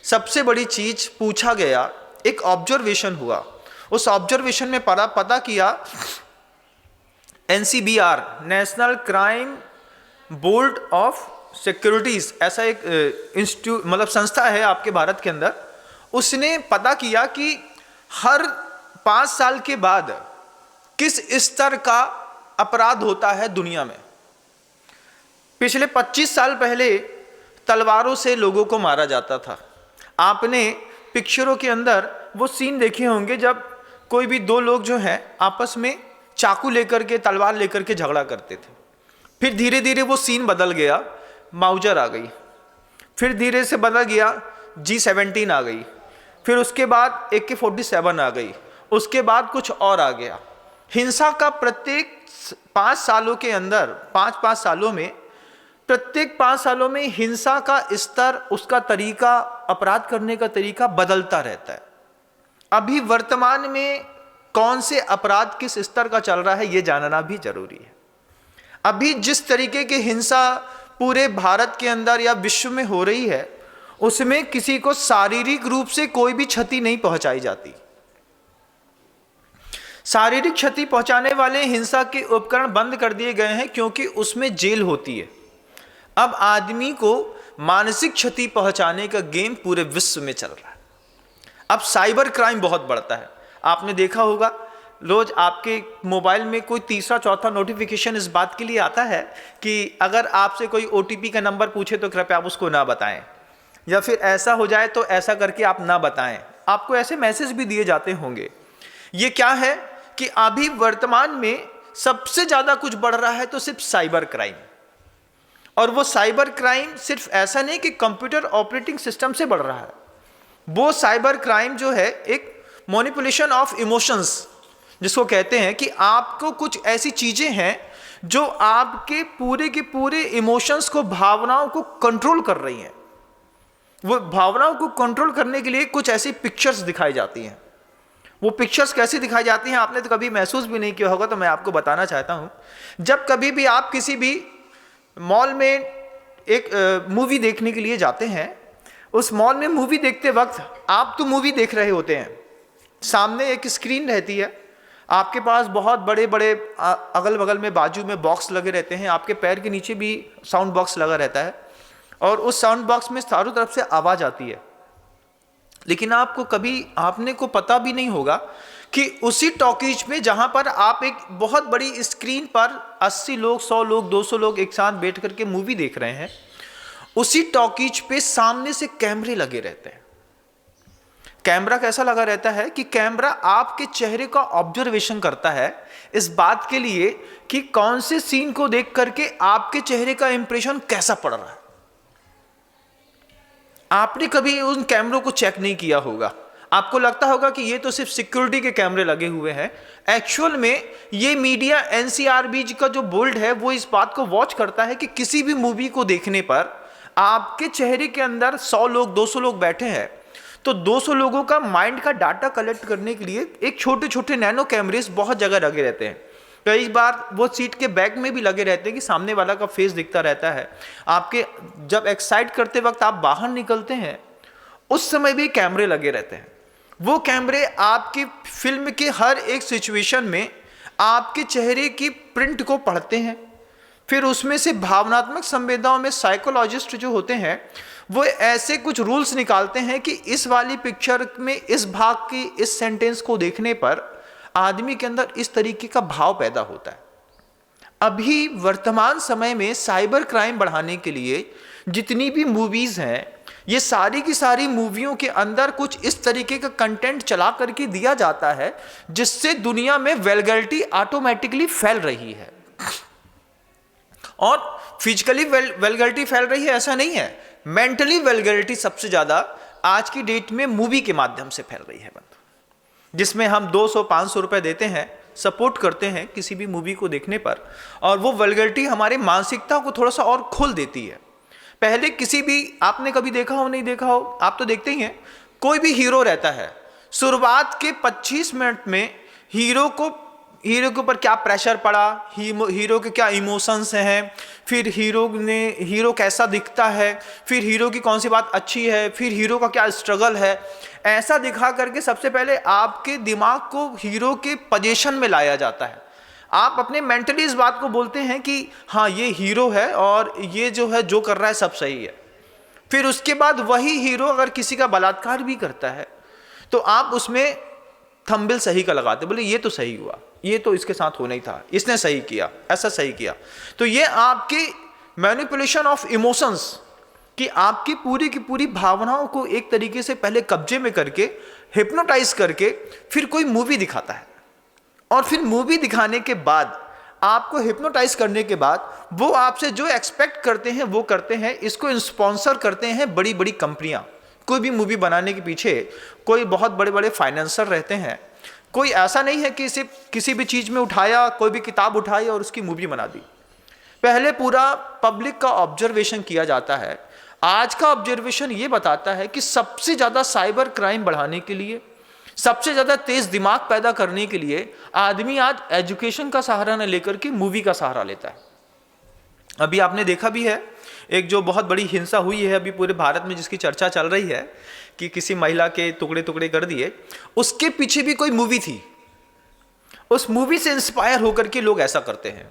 सबसे बड़ी चीज पूछा गया, एक ऑब्जर्वेशन हुआ, उस ऑब्जर्वेशन में पता किया NCBR, national crime board of securities, ऐसा एक इंस्टीट्यूट मतलब संस्था है आपके भारत के अंदर। उसने पता किया कि हर 5 साल के बाद किस स्तर का अपराध होता है दुनिया में। पिछले 25 साल पहले तलवारों से लोगों को मारा जाता था। आपने पिक्चरों के अंदर वो सीन देखे होंगे जब कोई भी दो लोग जो हैं आपस में चाकू लेकर के, तलवार लेकर के झगड़ा करते थे। फिर धीरे धीरे वो सीन बदल गया, माउजर आ गई, फिर धीरे से बदल गया G17 आ गई, फिर उसके बाद AK-47 आ गई, उसके बाद कुछ और आ गया। हिंसा का प्रत्येक 5 सालों के अंदर, 5 सालों में, प्रत्येक 5 सालों में हिंसा का स्तर, उसका तरीका, अपराध करने का तरीका बदलता रहता है। अभी वर्तमान में कौन से अपराध किस स्तर का चल रहा है ये जानना भी जरूरी है। अभी जिस तरीके की हिंसा पूरे भारत के अंदर या विश्व में हो रही है, उसमें किसी को शारीरिक रूप से कोई भी क्षति नहीं पहुंचाई जाती। शारीरिक क्षति पहुंचाने वाले हिंसा के उपकरण बंद कर दिए गए हैं क्योंकि उसमें जेल होती है। अब आदमी को मानसिक क्षति पहुंचाने का गेम पूरे विश्व में चल रहा है। अब साइबर क्राइम बहुत बढ़ता है। आपने देखा होगा रोज आपके मोबाइल में कोई तीसरा चौथा नोटिफिकेशन इस बात के लिए आता है कि अगर आपसे कोई OTP का नंबर पूछे तो कृपया आप उसको ना बताएं, या फिर ऐसा हो जाए तो ऐसा करके आप ना बताएं। आपको ऐसे मैसेज भी दिए जाते होंगे। ये क्या है कि अभी वर्तमान में सबसे ज्यादा कुछ बढ़ रहा है तो सिर्फ साइबर क्राइम। और वो साइबर क्राइम सिर्फ ऐसा नहीं कि कंप्यूटर ऑपरेटिंग सिस्टम से बढ़ रहा है, वो साइबर क्राइम जो है एक मैनिपुलेशन ऑफ इमोशंस, जिसको कहते हैं कि आपको कुछ ऐसी चीजें हैं जो आपके पूरे के पूरे इमोशंस को, भावनाओं को कंट्रोल कर रही हैं। वो भावनाओं को कंट्रोल करने के लिए कुछ ऐसी पिक्चर्स दिखाई जाती हैं। वो पिक्चर्स कैसी दिखाई जाती हैं आपने तो कभी महसूस भी नहीं किया होगा, तो मैं आपको बताना चाहता हूं। जब कभी भी आप किसी भी मॉल में एक मूवी देखने के लिए जाते हैं, उस मॉल में मूवी देखते वक्त आप तो मूवी देख रहे होते हैं, सामने एक स्क्रीन रहती है, आपके पास बहुत बड़े बड़े अगल बगल में बाजू में बॉक्स लगे रहते हैं, आपके पैर के नीचे भी साउंड बॉक्स लगा रहता है और उस साउंड बॉक्स में चारों तरफ से आवाज आती है। लेकिन आपने को पता भी नहीं होगा कि उसी टॉकीज में जहां पर आप एक बहुत बड़ी स्क्रीन पर 80 लोग, 100 लोग, 200 लोग एक साथ बैठ करके मूवी देख रहे हैं, उसी टॉकीज पे सामने से कैमरे लगे रहते हैं। कैमरा कैसा लगा रहता है कि कैमरा आपके चेहरे का ऑब्जर्वेशन करता है इस बात के लिए कि कौन से सीन को देख करके आपके चेहरे का इंप्रेशन कैसा पड़ रहा है। आपने कभी उन कैमरों को चेक नहीं किया होगा, आपको लगता होगा कि ये तो सिर्फ सिक्योरिटी के कैमरे लगे हुए हैं। एक्चुअल में ये मीडिया NCRB का जो बोर्ड है वो इस बात को वॉच करता है कि किसी भी मूवी को देखने पर आपके चेहरे के अंदर 100 लोग, 200 लोग बैठे हैं, तो 200 लोगों का माइंड का डाटा कलेक्ट करने के लिए एक छोटे छोटे नैनो कैमरेस बहुत जगह लगे रहते हैं। कई बार वो सीट के बैक में भी लगे रहते हैं कि सामने वाला का फेस दिखता रहता है। आपके जब एक्साइट करते वक्त आप बाहर निकलते हैं उस समय भी कैमरे लगे रहते हैं। वो कैमरे आपकी फिल्म के हर एक सिचुएशन में आपके चेहरे की प्रिंट को पढ़ते हैं। फिर उसमें से भावनात्मक संवेदनाओं में साइकोलॉजिस्ट जो होते हैं वो ऐसे कुछ रूल्स निकालते हैं कि इस वाली पिक्चर में इस भाग की इस सेंटेंस को देखने पर आदमी के अंदर इस तरीके का भाव पैदा होता है। अभी वर्तमान समय में साइबर क्राइम बढ़ाने के लिए जितनी भी मूवीज हैं, ये सारी की सारी मूवियों के अंदर कुछ इस तरीके का कंटेंट चला करके दिया जाता है जिससे दुनिया में वल्गैरिटी ऑटोमेटिकली फैल रही है। और फिजिकली वल्गैरिटी फैल रही है ऐसा नहीं है, मेंटली वल्गैरिटी सबसे ज्यादा आज की डेट में मूवी के माध्यम से फैल रही है बंधु, जिसमें हम 200-500 रुपए देते हैं, सपोर्ट करते हैं किसी भी मूवी को देखने पर, और वो वल्गैरिटी हमारे मानसिकता को थोड़ा सा और खोल देती है। पहले किसी भी, आपने कभी देखा हो नहीं देखा हो, आप तो देखते ही हैं, कोई भी हीरो रहता है, शुरुआत के 25 मिनट में हीरो को हीरो के ऊपर क्या प्रेशर पड़ा, हीरो के क्या इमोशंस हैं, फिर हीरो कैसा दिखता है, फिर हीरो की कौन सी बात अच्छी है, फिर हीरो का क्या स्ट्रगल है, ऐसा दिखा करके सबसे पहले आपके दिमाग को हीरो के पोजीशन में लाया जाता है। आप अपने मेंटली इस बात को बोलते हैं कि हाँ ये हीरो है और ये जो है जो कर रहा है सब सही है। फिर उसके बाद वही हीरो अगर किसी का बलात्कार भी करता है तो आप उसमें थंबनेल सही का लगाते, बोले ये तो सही हुआ, ये तो इसके साथ होना ही था, इसने सही किया, ऐसा सही किया। तो ये आपकी मैनिपुलेशन ऑफ इमोशंस, कि आपकी पूरी की पूरी भावनाओं को एक तरीके से पहले कब्जे में करके हिप्नोटाइज करके फिर कोई मूवी दिखाता है, और फिर मूवी दिखाने के बाद आपको हिप्नोटाइज करने के बाद वो आपसे जो एक्सपेक्ट करते हैं वो करते हैं। इसको स्पॉन्सर करते हैं बड़ी बड़ी कंपनियां। कोई भी मूवी बनाने के पीछे कोई बहुत बड़े बड़े फाइनेंसर रहते हैं। कोई ऐसा नहीं है कि सिर्फ किसी भी चीज में उठाया, कोई भी किताब उठाई और उसकी मूवी बना दी। पहले पूरा पब्लिक का ऑब्जर्वेशन किया जाता है। आज का ऑब्जर्वेशन ये बताता है कि सबसे ज्यादा साइबर क्राइम बढ़ाने के लिए, सबसे ज्यादा तेज दिमाग पैदा करने के लिए आदमी आज एजुकेशन का सहारा न लेकर के मूवी का सहारा लेता है। अभी आपने देखा भी है, एक जो बहुत बड़ी हिंसा हुई है अभी पूरे भारत में, जिसकी चर्चा चल रही है कि किसी महिला के टुकड़े टुकड़े कर दिए, उसके पीछे भी कोई मूवी थी। उस मूवी से इंस्पायर होकर के लोग ऐसा करते हैं।